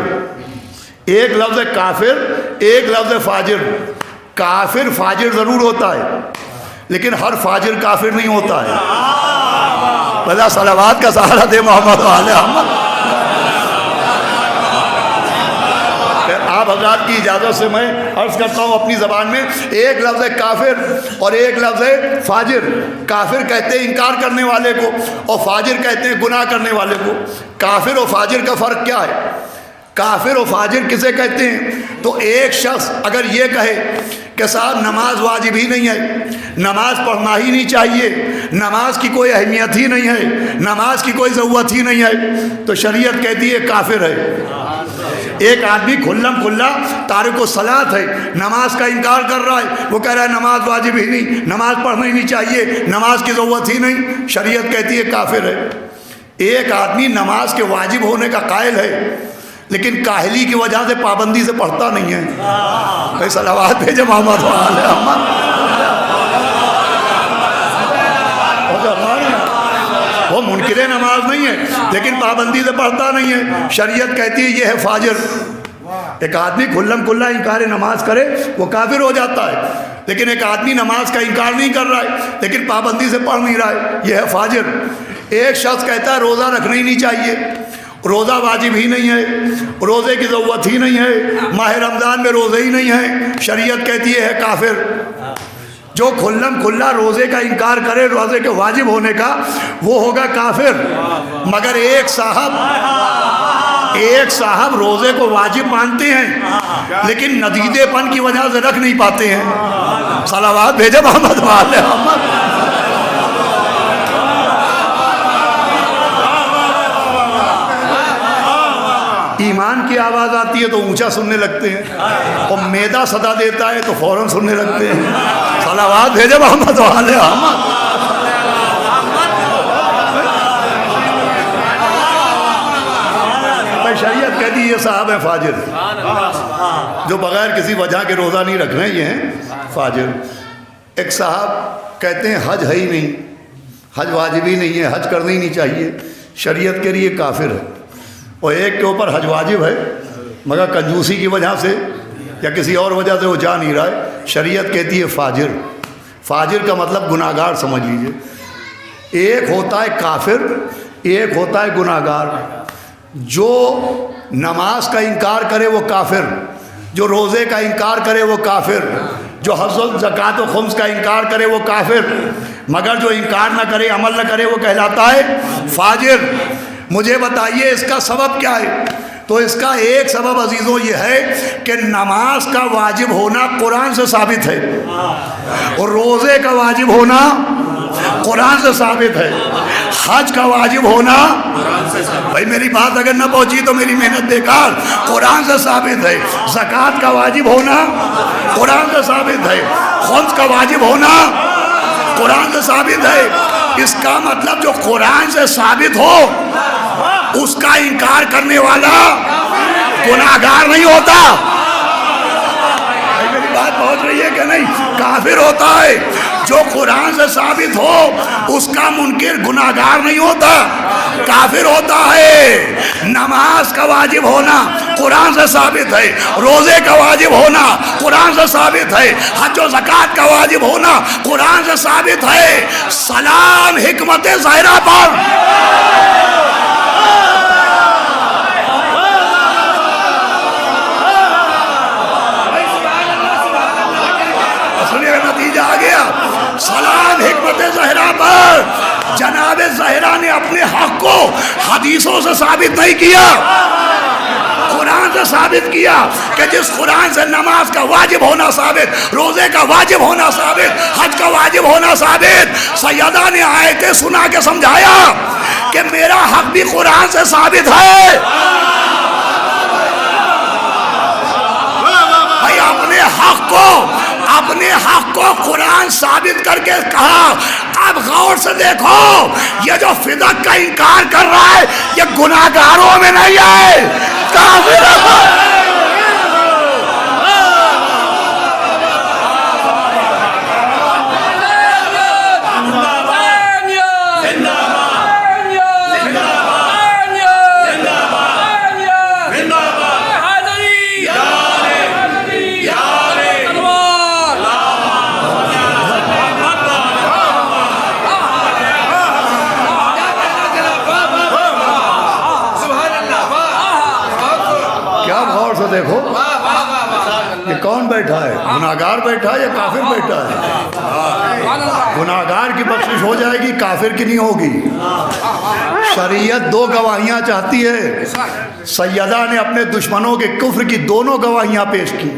ایک لفظ کافر، ایک لفظ فاجر. کافر فاجر ضرور ہوتا ہے لیکن ہر فاجر کافر نہیں ہوتا ہے. بھلا صلوات کا سہارا دے محمد والے محمد. آپ حضرات کی اجازت سے میں عرض کرتا ہوں اپنی زبان میں، ایک لفظ کافر اور ایک لفظ فاجر. کافر کہتے ہیں انکار کرنے والے کو اور فاجر کہتے ہیں گناہ کرنے والے کو. کافر و فاجر کا فرق کیا ہے؟ کافر و فاجر کسے کہتے ہیں؟ تو ایک شخص اگر یہ کہے کہ صاحب نماز واجب ہی نہیں ہے، نماز پڑھنا ہی نہیں چاہیے، نماز کی کوئی اہمیت ہی نہیں ہے، نماز کی کوئی ضرورت ہی نہیں ہے، تو شریعت کہتی ہے کافر ہے. ایک آدمی کھلم کھلا تارک الصلاۃ ہے، نماز کا انکار کر رہا ہے، وہ کہہ رہا ہے نماز واجب ہی نہیں، نماز پڑھنا ہی نہیں چاہیے، نماز کی ضرورت ہی نہیں، شریعت کہتی ہے کافر ہے. ایک آدمی نماز کے واجب ہونے کا قائل ہے لیکن کاہلی کی وجہ سے پابندی سے پڑھتا نہیں ہے. بھائی صلوات بھیجے محمد والے محمد. وہ منکر نماز نہیں ہے لیکن پابندی سے پڑھتا نہیں ہے، شریعت کہتی ہے یہ ہے فاجر. ایک آدمی کھلم کھلا انکار نماز کرے وہ کافر ہو جاتا ہے، لیکن ایک آدمی نماز کا انکار نہیں کر رہا ہے لیکن پابندی سے پڑھ نہیں رہا ہے، یہ ہے فاجر. ایک شخص کہتا ہے روزہ رکھنا ہی نہیں چاہیے، روزہ واجب ہی نہیں ہے، روزے کی ضرورت ہی نہیں ہے، ماہ رمضان میں روزے ہی نہیں ہیں، شریعت کہتی ہے کافر. جو کھلم کھلا روزے کا انکار کرے روزے کے واجب ہونے کا وہ ہوگا کافر. مگر ایک صاحب روزے کو واجب مانتے ہیں لیکن ندیدے پن کی وجہ سے رکھ نہیں پاتے ہیں. صلوات بھیجے محمد والے محمد. ایمان کی آواز آتی ہے تو اونچا سننے لگتے ہیں اور میدا صدا دیتا ہے تو فوراً سننے لگتے ہیں. صلوات بھیجے محمد والے محمد. شریعت کہتی ہے یہ صاحب ہیں فاجر، جو بغیر کسی وجہ کے روزہ نہیں رکھ رہے یہ ہیں فاجر. ایک صاحب کہتے ہیں حج ہے ہی نہیں، حج واجب ہی نہیں ہے، حج کرنا ہی نہیں چاہیے، شریعت کے لیے کافر ہے. اور ایک کے اوپر حج واجب ہے مگر کنجوسی کی وجہ سے یا کسی اور وجہ سے وہ جا نہیں رہا ہے، شریعت کہتی ہے فاجر. فاجر کا مطلب گناہگار سمجھ لیجئے. ایک ہوتا ہے کافر، ایک ہوتا ہے گناہگار. جو نماز کا انکار کرے وہ کافر، جو روزے کا انکار کرے وہ کافر، جو حج و زکوٰۃ و خمس کا انکار کرے وہ کافر، مگر جو انکار نہ کرے عمل نہ کرے وہ کہلاتا ہے فاجر. مجھے بتائیے اس کا سبب کیا ہے؟ تو اس کا ایک سبب عزیزوں یہ ہے کہ نماز کا واجب ہونا قرآن سے ثابت ہے اور روزے کا واجب ہونا قرآن سے ثابت ہے، حج کا واجب ہونا بھائی میری بات اگر نہ پہنچی تو میری محنت بیکار. قرآن سے ثابت ہے. زکوٰۃ کا واجب ہونا قرآن سے ثابت ہے. خمس کا واجب ہونا قرآن سے ثابت ہے. اس کا مطلب جو قرآن سے ثابت ہو اس کا انکار کرنے والا گناہگار نہیں ہوتا. میری بات پہنچ رہی ہے کہ نہیں؟ کافر ہوتا ہے. جو قرآن سے ثابت ہو اس کا منکر گناہگار نہیں ہوتا، کافر ہوتا ہے. نماز کا واجب ہونا قرآن سے ثابت ہے، روزے کا واجب ہونا قرآن سے ثابت ہے، حج و زکوٰۃ کا واجب ہونا قرآن سے ثابت ہے. سلام حکمت ظاہرہ پر. نتیجہ آ گیا. سلام حکمت زہرا پر. جناب زہرا نے اپنے حق کو حدیثوں سے ثابت نہیں کیا، قرآن سے ثابت کیا کہ جس قرآن سے نماز کا واجب ہونا ثابت، روزے کا واجب ہونا ثابت، حج کا واجب ہونا ثابت. سیدہ نے آیتیں سنا کے سمجھایا کہ میرا حق بھی قرآن سے ثابت ہے. بھائی اپنے حق کو قرآن ثابت کر کے کہا. اب غور سے دیکھو یہ جو فدق کا انکار کر رہا ہے یہ گناہگاروں میں نہیں ہے، کافر ہے. بیٹھا ہے؟ گناہگار بیٹھا ہے یا کافر بیٹھا ہے؟ گناہگار کی بخشش ہو جائے گی، کافر کی نہیں ہوگی۔ شریعت دو گواہیاں چاہتی ہے۔ سیدہ نے اپنے دشمنوں کے کفر کی دونوں گواہیاں پیش کی۔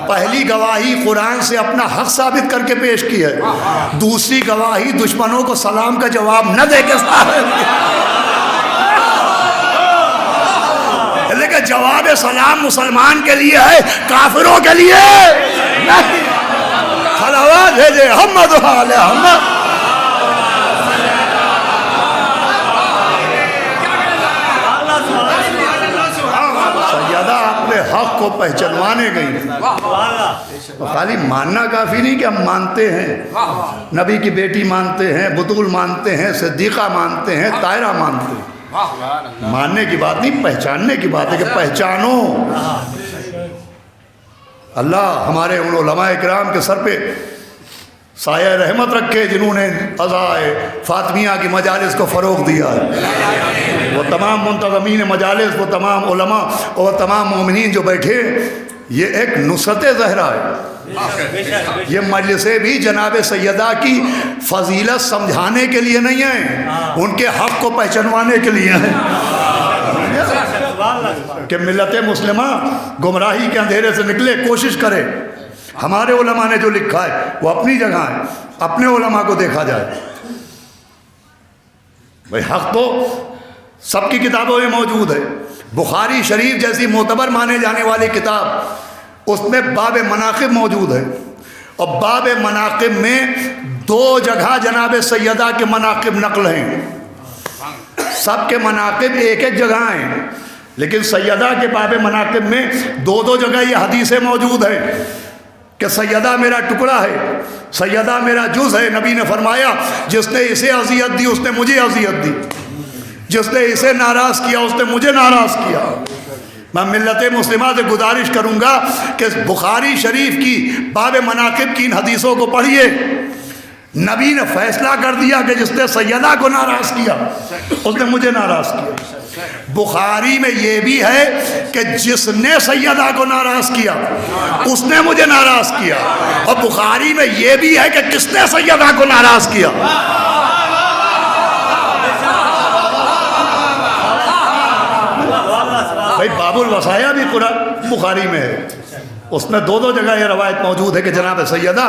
پہلی گواہی قرآن سے اپنا حق ثابت کر کے پیش کی ہے، دوسری گواہی دشمنوں کو سلام کا جواب نہ دے کے ثابت کی۔ لیکن جواب سلام مسلمان کے لیے ہے، کافروں کے لیے نہیں۔ صلوات بھیجے محمد و آل محمد۔ سیدہ اپنے حق کو پہچانوانے گئی۔ خالی ماننا کافی نہیں کہ ہم مانتے ہیں، نبی کی بیٹی مانتے ہیں، بطول مانتے ہیں، صدیقہ مانتے ہیں، طاہرہ مانتے ہیں۔ ماننے کی بات نہیں، پہچاننے کی بات ہے کہ پہچانو۔ اللہ ہمارے ان علماء کرام کے سر پہ سایہ رحمت رکھے جنہوں نے عزائے فاطمیہ کی مجالس کو فروغ دیا ہے۔ وہ تمام منتظمین مجالس، وہ تمام علماء اور تمام مومنین جو بیٹھے، یہ ایک نصرت زہرا ہے۔ یہ مجلسیں بھی جناب سیدہ کی فضیلت سمجھانے کے لیے نہیں ہیں، ان کے حق کو پہچانوانے کے لیے ہیں کہ ملت مسلمہ گمراہی کے اندھیرے سے نکلے، کوشش کرے۔ ہمارے علماء نے جو لکھا ہے وہ اپنی جگہ ہے، اپنے علماء کو دیکھا جائے۔ بھئی حق تو سب کی کتابوں میں موجود ہے۔ بخاری شریف جیسی معتبر مانے جانے والی کتاب، اس میں باب مناقب موجود ہے، اور باب مناقب میں 2 جگہ جناب سیدہ کے مناقب نقل ہیں۔ سب کے مناقب ایک ایک جگہ ہیں، لیکن سیدہ کے باب مناقب میں 2 جگہ یہ حدیثیں موجود ہیں کہ سیدہ میرا ٹکڑا ہے، سیدہ میرا جز ہے۔ نبی نے فرمایا جس نے اسے اذیت دی اس نے مجھے اذیت دی، جس نے اسے ناراض کیا اس نے مجھے ناراض کیا۔ میں ملت مسلمہ سے گزارش کروں گا کہ بخاری شریف کی باب مناقب کی ان حدیثوں کو پڑھیے۔ نبی نے فیصلہ کر دیا کہ جس نے سیدہ کو ناراض کیا اس نے مجھے ناراض کیا۔ بخاری میں یہ بھی ہے کہ جس نے سیدہ کو ناراض کیا اس نے مجھے ناراض کیا، اور بخاری میں یہ بھی ہے کہ کس نے سیدہ کو ناراض کیا۔ بھائی باب الوصایا بھی قرآن بخاری میں ہے، اس میں 2 جگہ یہ روایت موجود ہے کہ جناب سیدہ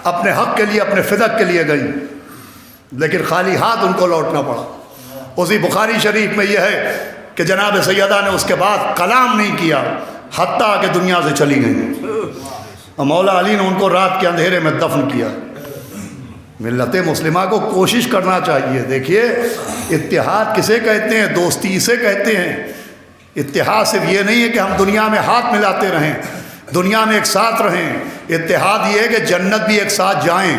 اپنے حق کے لیے، اپنے فدق کے لیے گئی، لیکن خالی ہاتھ ان کو لوٹنا پڑا۔ اسی بخاری شریف میں یہ ہے کہ جناب سیدہ نے اس کے بعد کلام نہیں کیا حتیٰ کہ دنیا سے چلی گئی، اور مولا علی نے ان کو رات کے اندھیرے میں دفن کیا۔ ملت مسلمہ کو کوشش کرنا چاہیے۔ دیکھیے اتحاد کسے کہتے ہیں؟ دوستی اسے کہتے ہیں۔ اتحاد صرف یہ نہیں ہے کہ ہم دنیا میں ہاتھ ملاتے رہیں، دنیا میں ایک ساتھ رہیں، اتحاد یہ ہے کہ جنت بھی ایک ساتھ جائیں۔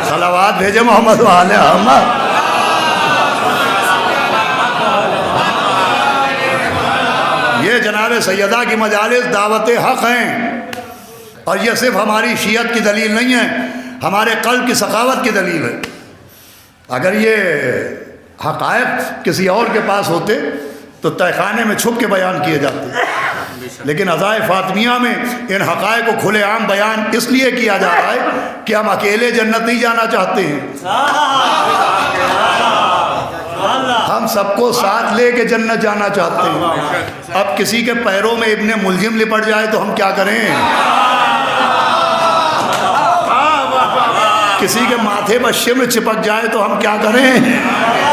صلوات بھیجے محمد و آل محمد۔ یہ جناب سیدہ کی مجالس دعوت حق ہیں، اور یہ صرف ہماری شیعت کی دلیل نہیں ہے، ہمارے قلب کی سخاوت کی دلیل ہے۔ اگر یہ حقائق کسی اور کے پاس ہوتے تو تہہ خانے میں چھپ کے بیان کیے جاتے، لیکن عزائے فاطمیہ میں ان حقائق کو کھلے عام بیان اس لیے کیا جا رہا ہے کہ ہم اکیلے جنت نہیں جانا چاہتے ہیں، ہم سب کو ساتھ لے کے جنت جانا چاہتے ہیں۔ اب کسی کے پیروں میں ابن ملجم لپٹ جائے تو ہم کیا کریں؟ کسی کے ماتھے پر شمر چپک جائے تو ہم کیا کریں؟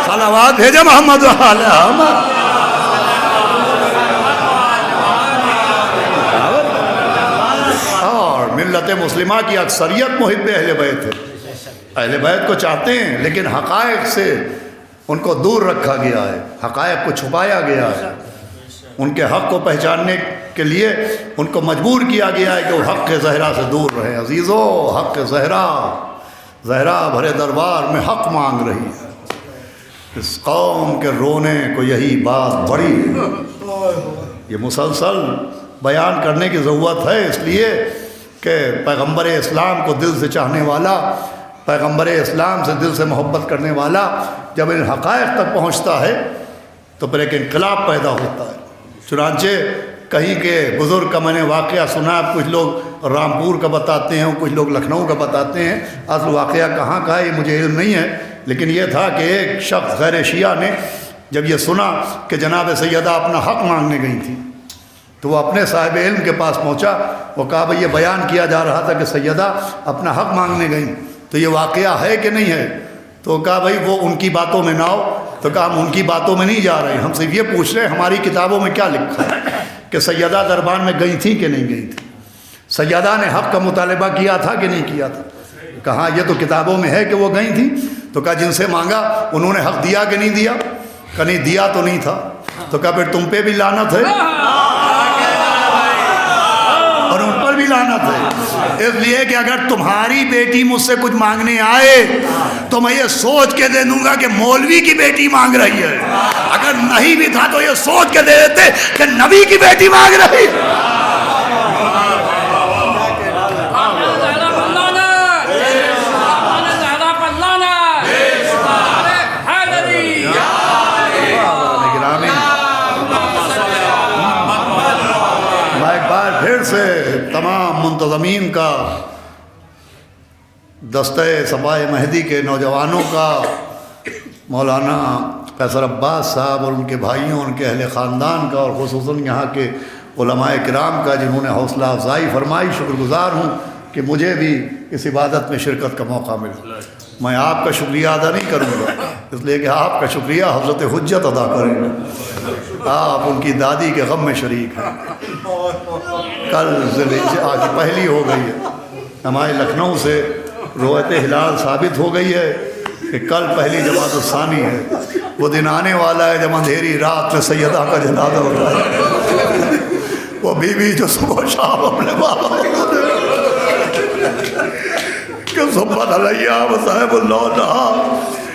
صلوات بھیجے محمد و آل محمد۔ اور ملت مسلمہ کی اکثریت محب اہل بیت ہے، اہل بیت کو چاہتے ہیں، لیکن حقائق سے ان کو دور رکھا گیا ہے، حقائق کو چھپایا گیا ہے۔ ان کے حق کو پہچاننے کے لیے ان کو مجبور کیا گیا ہے کہ وہ حق کے زہرا سے دور رہیں۔ عزیزو، حق کے زہرا بھرے دربار میں حق مانگ رہی ہے۔ اس قوم کے رونے کو یہی بات بڑی ہے۔ یہ مسلسل بیان کرنے کی ضرورت ہے، اس لیے کہ پیغمبر اسلام کو دل سے چاہنے والا، پیغمبر اسلام سے دل سے محبت کرنے والا جب ان حقائق تک پہنچتا ہے تو پھر ایک انقلاب پیدا ہوتا ہے۔ چنانچہ کہیں کے بزرگ کا میں نے واقعہ سنا. کچھ لوگ رامپور کا بتاتے ہیں، کچھ لوگ لکھنؤ کا بتاتے ہیں. اصل واقعہ کہاں کا ہے یہ مجھے علم نہیں ہے، لیکن یہ تھا کہ ایک شخص غیر شیعہ نے جب یہ سنا کہ جناب سیدہ اپنا حق مانگنے گئی تھی تو وہ اپنے صاحب علم کے پاس پہنچا. وہ کہا بھئی یہ بیان کیا جا رہا تھا کہ سیدہ اپنا حق مانگنے گئیں، تو یہ واقعہ ہے کہ نہیں ہے؟ تو کہا بھئی وہ ان کی باتوں میں نہ ہو. تو کہا ہم ان کی باتوں میں نہیں جا رہے، ہم صرف یہ پوچھ رہے ہیں ہماری کتابوں میں کیا لکھا ہے کہ سیدہ دربار میں گئی تھیں کہ نہیں گئی تھی، سیدہ نے حق کا مطالبہ کیا تھا کہ نہیں کیا تھا. کہا یہ تو کتابوں میں ہے کہ وہ گئی تھیں. تو کہا جن سے مانگا انہوں نے حق دیا کہ نہیں دیا؟ کہ نہیں دیا تو نہیں تھا. تو کہا پھر تم پہ بھی لعنت ہے اور ان پر بھی لعنت ہے، اس لیے کہ اگر تمہاری بیٹی مجھ سے کچھ مانگنے آئے تو میں یہ سوچ کے دے دوں گا کہ مولوی کی بیٹی مانگ رہی ہے، اگر نہیں بھی تھا تو یہ سوچ کے دے دیتے کہ نبی کی بیٹی مانگ رہی ہے. سے تمام منتظمین کا، دستہ صفائے مہدی کے نوجوانوں کا، مولانا قیصر عباس صاحب اور ان کے بھائیوں، ان کے اہل خاندان کا، اور خصوصاً یہاں کے علماء کرام کا جنہوں نے حوصلہ افزائی فرمائی. شکر گزار ہوں کہ مجھے بھی اس عبادت میں شرکت کا موقع ملا. میں آپ کا شکریہ ادا نہیں کروں گا، اس لیے کہ آپ کا شکریہ حضرت حجت ادا کریں گے. آپ ان کی دادی کے غم میں شریک ہیں. کل آج پہلی ہو گئی ہے، ہمارے لکھنؤ سے روایت ہلال ثابت ہو گئی ہے کہ کل پہلی جماعت الثانی ہے. وہ دن آنے والا ہے جب اندھیری رات میں سیدہ کا جنازہ ہوتا ہے. وہ بیوی جو صبح شام اپنے بابا کہ صبح علیہ صاحب اللہ رہا،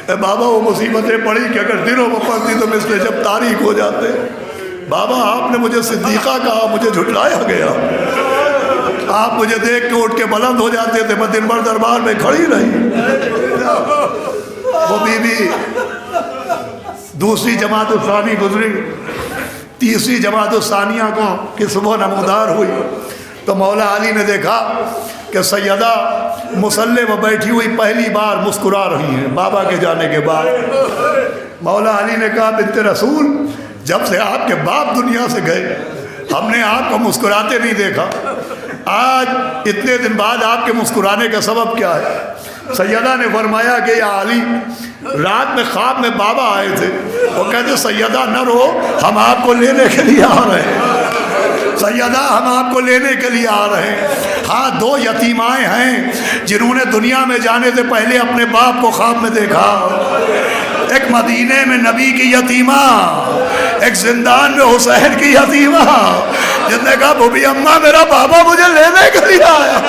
اے بابا وہ مصیبتیں پڑی کہ اگر دنوں میں پڑتی تو مثل جب تاریخ ہو جاتے. بابا آپ نے مجھے صدیقہ کہا، مجھے جھٹلایا گیا. آپ مجھے دیکھ کے اٹھ کے بلند ہو جاتے تھے، میں دن بھر دربار میں کھڑی رہی. وہ بیوی دوسری جماعت الثانی گزری، تیسری جماعت الثانیہ کو کہ صبح نمودار ہوئی تو مولا علی نے دیکھا کہ سیدہ مصلی میں بیٹھی ہوئی پہلی بار مسکرا رہی ہیں بابا کے جانے کے بعد. مولا علی نے کہا بنت رسول، جب سے آپ کے باپ دنیا سے گئے ہم نے آپ کو مسکراتے نہیں دیکھا. آج اتنے دن بعد آپ کے مسکرانے کا سبب کیا ہے؟ سیدہ نے فرمایا کہ یا علی، رات میں خواب میں بابا آئے تھے، وہ کہتے سیدہ نہ رو، ہم آپ کو لینے کے لیے آ رہے ہیں. سیدہ ہم آپ کو لینے کے لیے آ رہے ہیں. ہاں 2 یتیمائیں ہیں جنہوں نے دنیا میں جانے سے پہلے اپنے باپ کو خواب میں دیکھا. ایک مدینے میں نبی کی یتیمہ، ایک زندان میں حسین کی یتیمہ، جس نے کہا بھوبی اماں میرا بابا مجھے لینے کے لیے آیا.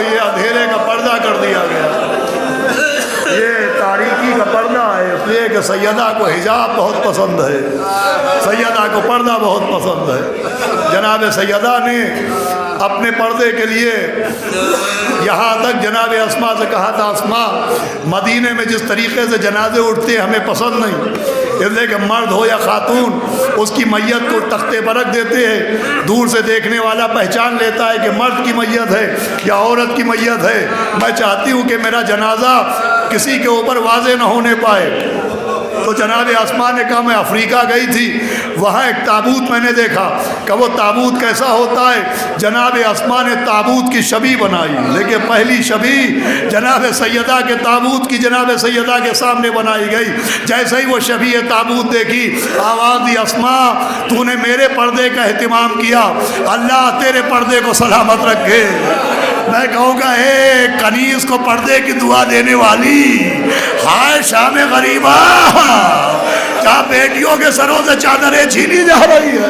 یہ اندھیرے کا پردہ کر دیا گیا، یہ تاریکی کا پردہ ہے. اس لیے کہ سیدہ کو حجاب بہت پسند ہے، سیدہ کو پردہ بہت پسند ہے. جناب سیدہ نے اپنے پردے کے لیے یہاں تک جناب اسما سے کہا تھا اسما مدینے میں جس طریقے سے جنازے اٹھتے ہمیں پسند نہیں، اس لیے کہ مرد ہو یا خاتون اس کی میت کو تختے پر رکھ دیتے ہیں، دور سے دیکھنے والا پہچان لیتا ہے کہ مرد کی میت ہے یا عورت کی میت ہے. میں چاہتی ہوں کہ میرا جنازہ کسی کے اوپر واضح نہ ہونے پائے. تو جناب اسما نے کہا میں افریقہ گئی تھی، وہاں ایک تابوت میں نے دیکھا کہ وہ تابوت کیسا ہوتا ہے. جناب اسما نے تابوت کی شبیہ بنائی، لیکن پہلی شبیہ جناب سیدہ کے تابوت کی جناب سیدہ کے سامنے بنائی گئی. جیسے ہی وہ شبیہ تابوت دیکھی، آواز دی اسما تو نے میرے پردے کا اہتمام کیا، اللہ تیرے پردے کو سلامت رکھے. میں کہوں گا اے کنیز کو پردے کی دعا دینے والی، ہائے شام غریبہ جہاں بیٹیوں کے سروں سے چادریں چھینی جا رہی ہے.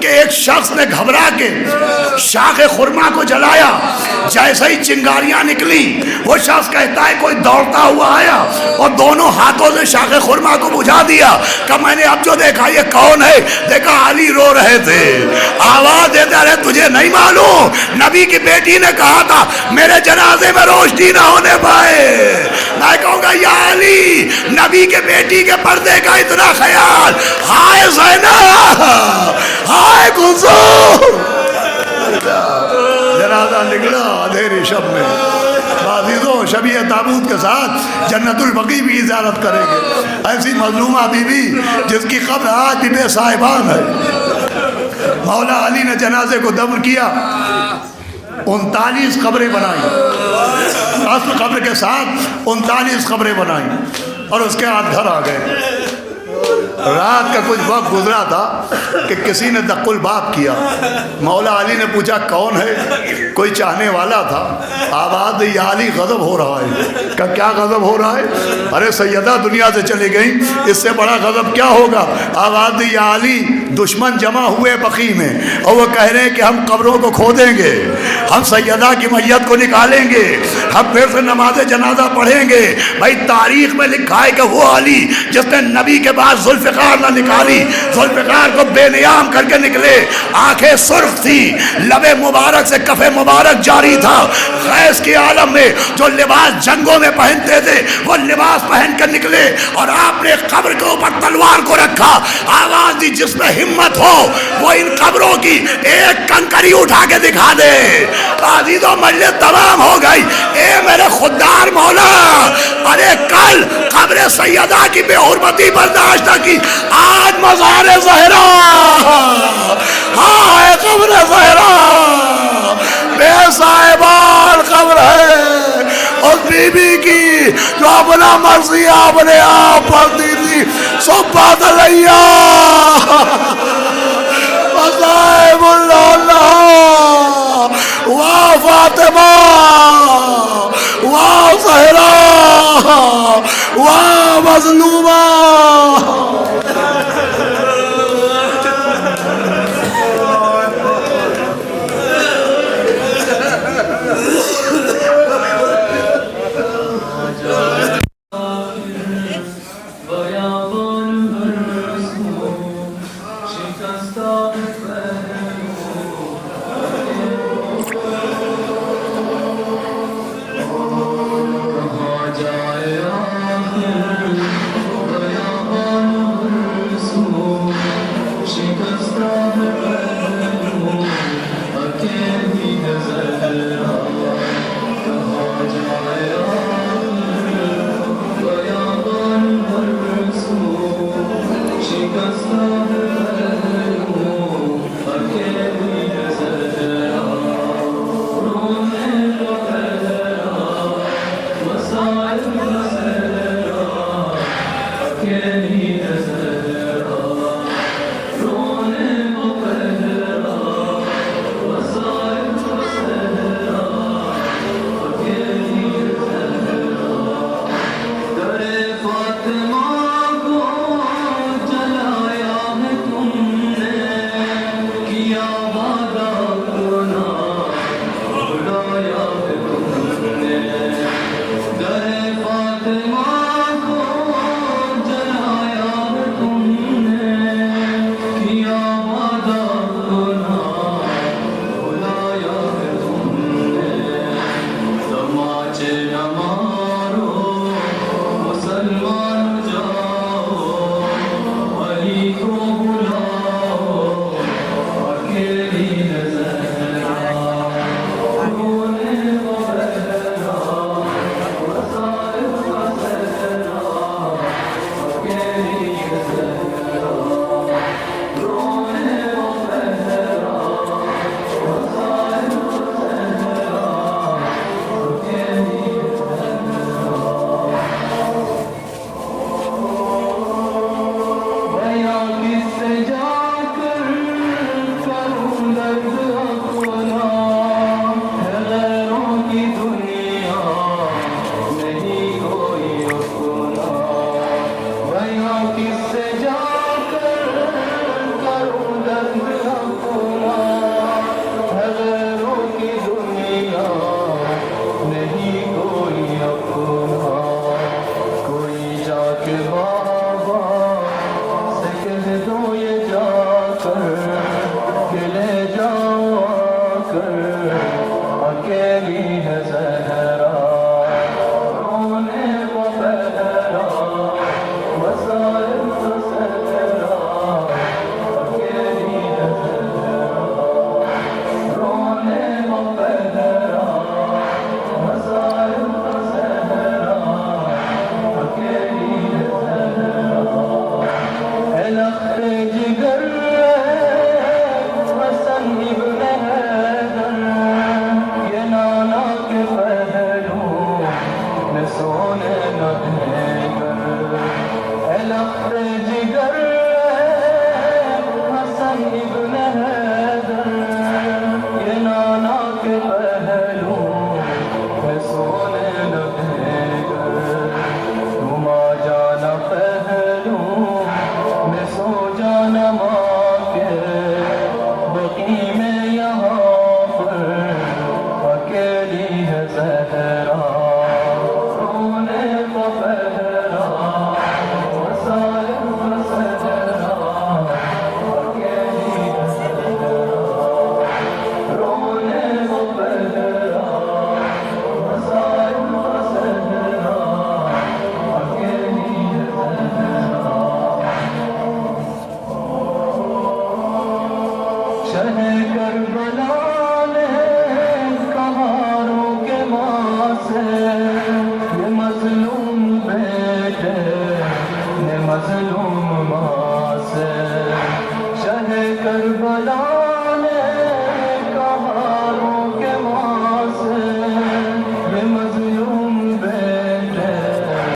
کہ ایک شخص نے گھبرا کے شاخ خرما کو جلایا، جیسے ہی چنگاریاں نکلی وہ شخص کہتا ہے کوئی دوڑتا ہوا آیا اور دونوں ہاتھوں سے شاخ خرما کو بجھا دیا کہ میں نے اب جو دیکھا یہ کون ہے؟ دیکھا علی رو رہے تھے، آواز دیتے رہے تجھے نہیں معلوم نبی کی بیٹی نے کہا تھا میرے جنازے میں روشنی نہ ہونے پائے۔ میں کہوں گا یا علی، نبی کے بیٹی کے پردے کا اتنا خیال، ہائے زینب، ہائے کلثوم۔ جنازہ نکلا اندھیری شب میں، عزیزوں شبیہ تابوت کے ساتھ جنت البقیع بھی زیارت کریں گے۔ ایسی مظلومہ بی بی جس کی قبر آج بھی بے صاحبان ہے، مولا علی نے جنازے کو دفن کیا، 39 قبریں بنائیں، اصل قبر کے ساتھ 39 قبریں بنائیں، اور اس کے بعد گھر آ گئے۔ رات کا کچھ وقت گزرا تھا کہ کسی نے دق الباب کیا، مولا علی نے پوچھا کون ہے؟ کوئی چاہنے والا تھا، آواز دی یا علی غضب ہو رہا ہے۔ کہ کیا غضب ہو رہا ہے؟ ارے سیدہ دنیا سے چلی گئی، اس سے بڑا غضب کیا ہوگا؟ آواز دی یا علی دشمن جمع ہوئے بقیع میں اور وہ کہہ رہے ہیں کہ ہم قبروں کو کھودیں گے، ہم سیدہ کی میت کو نکالیں گے، ہم پھر سے نماز جنازہ پڑھیں گے۔ بھائی تاریخ میں لکھا ہے کہ وہ علی جس نے نبی کے بعد ذوالفقار نہ نکالی، ذوالفقار کو بے نیام کر کے نکلے، آنکھیں سرخ تھی، لب مبارک سے کف مبارک جاری تھا، غیظ کے عالم میں جو لباس جنگوں میں پہنتے تھے وہ لباس پہن کر نکلے، اور آپ نے قبر کے اوپر تلوار کو رکھا۔ آواز دی جس میں ہمت ہو وہ ان قبروں کی ایک کنکری اٹھا کے دکھا دے۔ عزیزوں مجلس تمام ہو گئی، اے میرے خوددار مولا، ارے کل قبر سیدہ کی بے حرمتی برداشت نہ کی، آج مزار زہرا، ہاں قبر زہرا بے صاحبان قبر ہے، اس بی بی کی جو اپنا مرضی اپنے آپ پڑھتی تھی، صبح علیہ صاحب اللہ، واہ فاطمہ، واہ زہرا، واہ مظلومہ۔